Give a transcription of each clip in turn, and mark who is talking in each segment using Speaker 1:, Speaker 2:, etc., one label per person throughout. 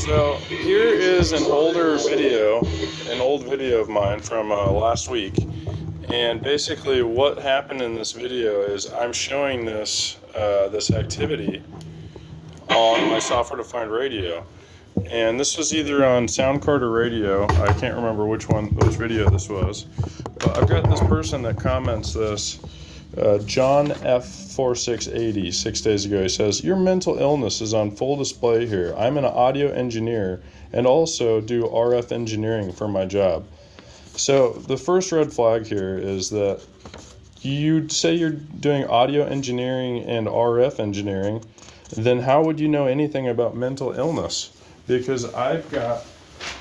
Speaker 1: So here is an old video of mine from last week, and basically what happened in this video is I'm showing this activity on my software-defined radio, and this was either on sound card or radio. I can't remember which video this was, but I've got this person that comments this. John F4680 6 days ago, he says, "Your mental illness is on full display here. I'm an audio engineer and also do RF engineering for my job." So the first red flag here is that you say you're doing audio engineering and RF engineering, then how would you know anything about mental illness? Because I've got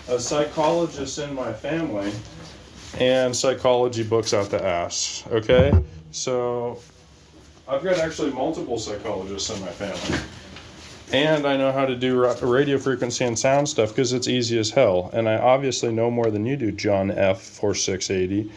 Speaker 1: a psychologist in my family and psychology books out the ass, okay? So I've got actually multiple psychologists in my family. And I know how to do radio frequency and sound stuff because it's easy as hell. And I obviously know more than you do, John F4680.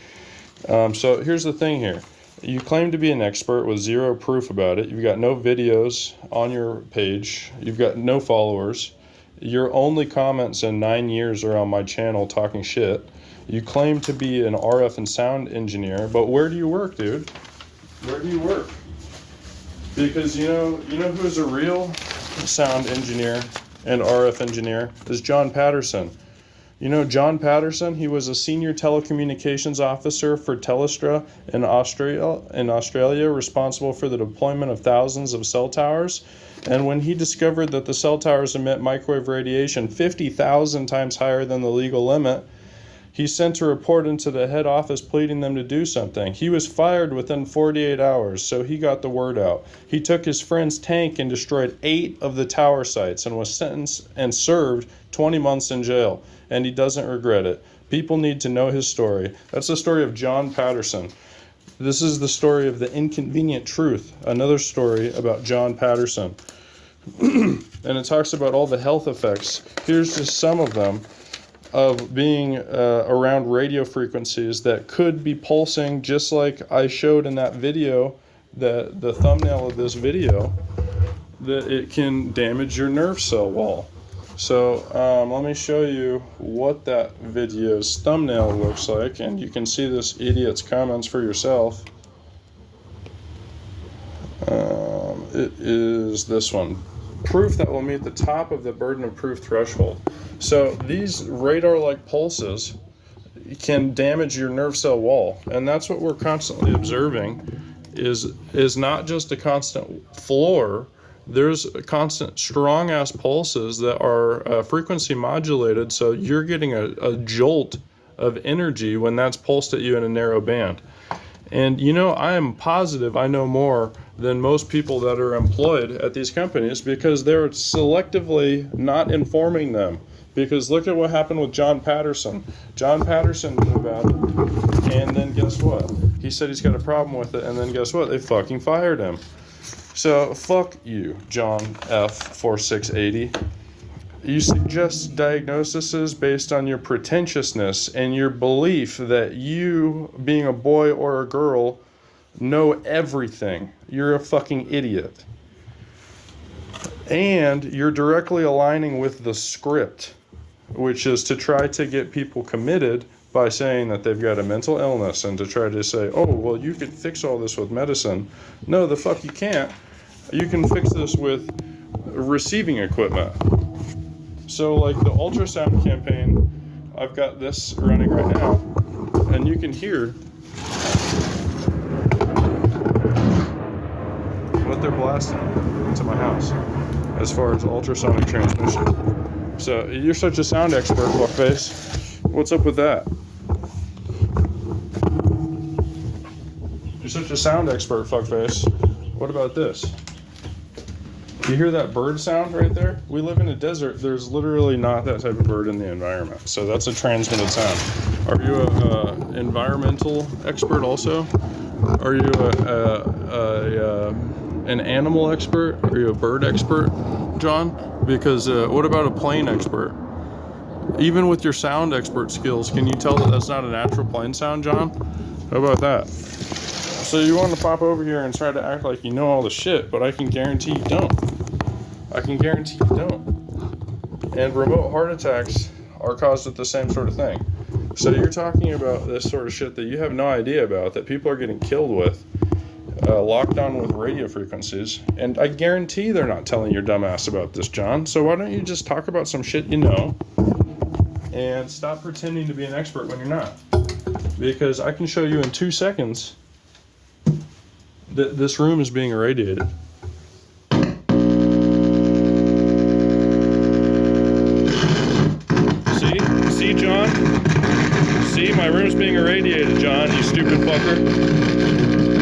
Speaker 1: So here's the thing here. You claim to be an expert with zero proof about it. You've got no videos on your page. You've got no followers. Your only comments in 9 years are on my channel talking shit. You claim to be an RF and sound engineer, but where do you work, dude? Where do you work? Because you know who's a real sound engineer and RF engineer is John Patterson. You know John Patterson? He was a senior telecommunications officer for Telstra in Australia, responsible for the deployment of thousands of cell towers. And when he discovered that the cell towers emit microwave radiation 50,000 times higher than the legal limit, he sent a report into the head office pleading them to do something. He was fired within 48 hours, so he got the word out. He took his friend's tank and destroyed 8 of the tower sites and was sentenced and served 20 months in jail. And he doesn't regret it. People need to know his story. That's the story of John Patterson. This is the story of the inconvenient truth, another story about John Patterson. And it talks about all the health effects. Here's just some of them of being around radio frequencies that could be pulsing, just like I showed in that video, the thumbnail of this video, that it can damage your nerve cell wall. So let me show you what that video's thumbnail looks like, and you can see this idiot's comments for yourself. It is this one. Proof that will meet the top of the burden of proof threshold. So these radar-like pulses can damage your nerve cell wall, and that's what we're constantly observing is not just a constant floor. There's a constant strong-ass pulses that are frequency modulated, so you're getting a jolt of energy when that's pulsed at you in a narrow band. And I am positive I know more than most people that are employed at these companies because they're selectively not informing them. Because look at what happened with John Patterson. John Patterson knew about it, and then guess what? He said he's got a problem with it, and then guess what? They fucking fired him. So fuck you, John F4680. You suggest diagnoses based on your pretentiousness and your belief that you, being a boy or a girl, know everything. You're a fucking idiot. And you're directly aligning with the script, which is to try to get people committed by saying that they've got a mental illness and to try to say, oh, well, you could fix all this with medicine. No, the fuck you can't. You can fix this with receiving equipment. So like the ultrasound campaign, I've got this running right now, and you can hear what they're blasting into my house as far as ultrasonic transmission. So you're such a sound expert, fuckface. What's up with that? You're such a sound expert, fuckface. What about this? You hear that bird sound right there? We live in a desert. There's literally not that type of bird in the environment. So that's a transmitted sound. Are you an environmental expert also? Are you an animal expert? Are you a bird expert, John? Because what about a plane expert? Even with your sound expert skills, can you tell that that's not a natural plane sound, John? How about that? So you want to pop over here and try to act like you know all the shit, but I can guarantee you don't. I can guarantee you don't. And remote heart attacks are caused with the same sort of thing. So you're talking about this sort of shit that you have no idea about, that people are getting killed with, locked on with radio frequencies. And I guarantee they're not telling your dumb ass about this, John. So why don't you just talk about some shit you know and stop pretending to be an expert when you're not? Because I can show you in 2 seconds that this room is being irradiated. See, John? See, my room's being irradiated, John, you stupid fucker.